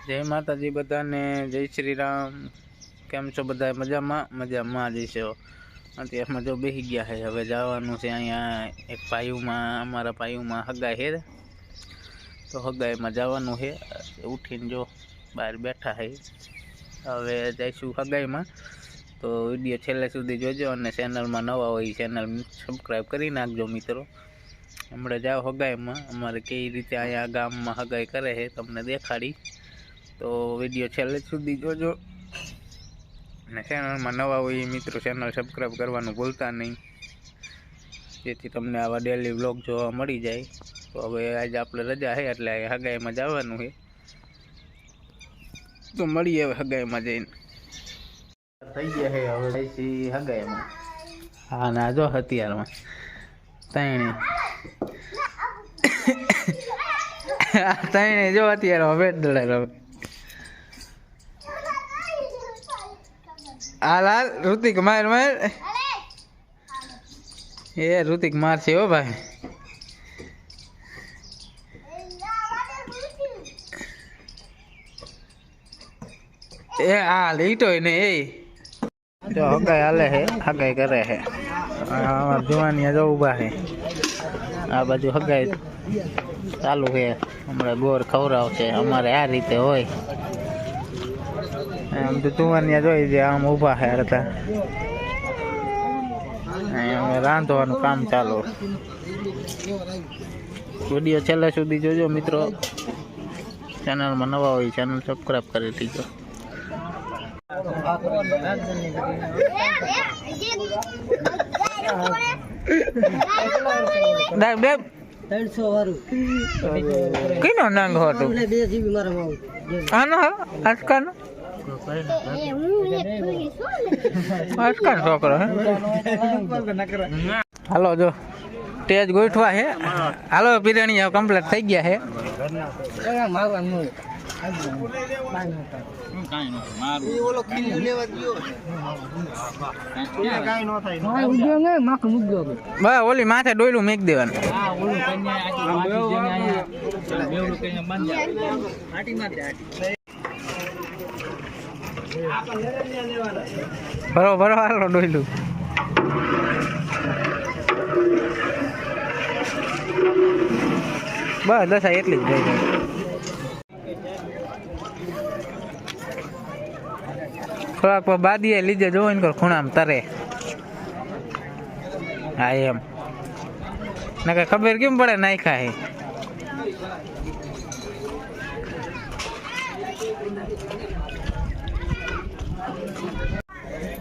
जय माताजी बधाने जय श्री राम। केम छो बधाय मजामां? मजामां ज छो। अत्यारमां जो बेही गया है। हवे जवानुं छे अहींया एक पायुमां अमारा पायुमां हगाई है तो हगाईमां जवानुं है। उठीने जो बहार बैठा है। हवे जईशुं हगाईमां तो विडियो छेल्ले सुधी जोजो अने चेनलमां नवा होय चेनल सब्सक्राइब करी नाखजो मित्रों। हमणे जाओ हगाईमां अमारे कई रीते अहींया गाममां हगाई करे है तमने देखाड़ी तो विडियो छेल्ले सुधी जोजो ने चेनल में नवा होय मित्रों चेनल सब्सक्राइब करवानुं भूलता नहीं जेथी तमने आवा डेली व्लॉग जोवा मळी जाय। तो हवे आज आपणे रजा है एटले हगाईमां जवानुं है तो मळीए हगाईमां जईने थई गया है। हवे जईशी हगाईमां। हाँ ना जो हथियारमां तैणे तैणे जो हथियारमां बेट दड़े रहे। हाल हाल ऋतिक मार मार ये ऋतिक मार से हो भाई। ए हाल ईटो ने जो हगाई हाले है हगाई करे है। जुवानिया जो उभा है आ बाजू हगाई चालू है। हमणे गोर खवरावशे अमारे आ रीते होय। आम तो जुवानिया जोई जे आम उभा है अड़ता रांधवानुं काम चालू। विडियो छेल्ले सुधी जोजो मित्रों। चेनल में नवा होय चेनल सब्सक्राइब करी दीजो। किनो नंग होतो आनो आजकाल आजकाल छोकरो हालो जो तेज गोठवा है। हालो बिरयानी कम्प्लीट थई गया है। ओली माथे डोयलू मेक देवानुं। बरोबर हालो डोयलू बस दशा एटली ज गई। થોડાક બાદીએ લીધે જોવો ને ખૂણામાં તરે હા એમ ને કઈ ખબર કેમ પડે નાખ્યા હે।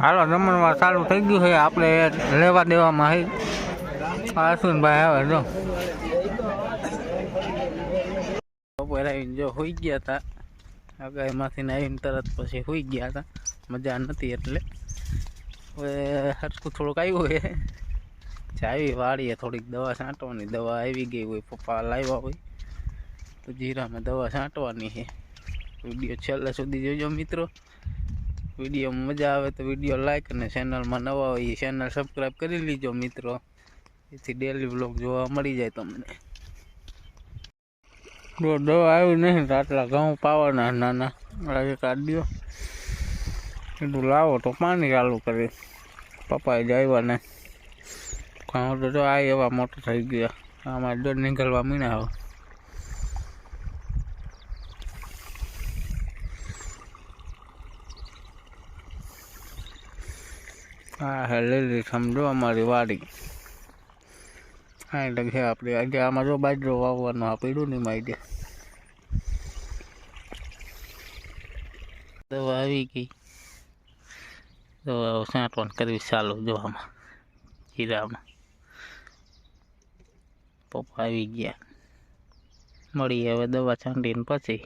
હાલો જમણવાર ચાલુ થઈ ગયું છે આપણે લેવા દેવામાં છે। અશ્વિનભાઈ આવે જો બપોરે આવીને જો હોઈ ગયા હતા હગાઈમાંથી આવીને તરત પછી હોઈ ગયા હતા મજા નથી એટલે હવે હરખું થોડુંક આવ્યું છે જાવી વાળીએ થોડીક દવા છાંટવાની દવા આવી ગઈ હોય પપ્પા લાવ્યા હોય તો જીરામાં દવા છાંટવાની છે। વિડીયો છેલ્લે સુધી જોજો મિત્રો। વિડીયો મજા આવે તો વિડીયો લાઈક અને ચેનલમાં નવા હોય ચેનલ સબસ્ક્રાઈબ કરી લીજો મિત્રો જેથી ડેલી વ્લોગ જોવા મળી જાય તમને। જો દવા આવી નહીં તો આટલા ઘઉં પાવાના નાના આજે કાઢ્યો કીધું લાવો તો પાણી ચાલુ કરી પપ્પાએ જ આવ્યા ને ઘઉં તો જો આ એવા મોટા થઈ ગયા આમાં દોડ નીકળવા મીના હવે। હા હે લીલી સમજો અમારી વાડી હા એટલે છે આપણે આજે આમાં જો બાજરો વાવવાનું આ પીડું નહીં મારી દવા આવી ગઈ દવા છાંટવાનું કરવી ચાલુ જો આમાં જીરામાં પપ્પા આવી ગયા મળીએ હવે દવા છાંટીને પછી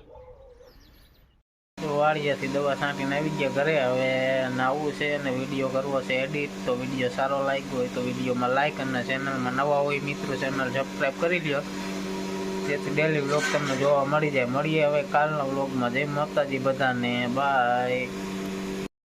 વાળિયાથી દવા છાંટીને આવી ગયા ઘરે। હવે નાવું છે અને વિડીયો કરવો છે એડિટ તો વિડીયો સારો લાગ્યો હોય તો વિડીયોમાં લાઈક અને ચેનલમાં નવા હોય મિત્રો ચેનલ સબસ્ક્રાઈબ કરી લ્યો જેથી ડેલી વ્લોગ તમને જોવા મળી જાય। મળીએ હવે કાલના વ્લોગમાં। જય માતાજી બધાને બાય।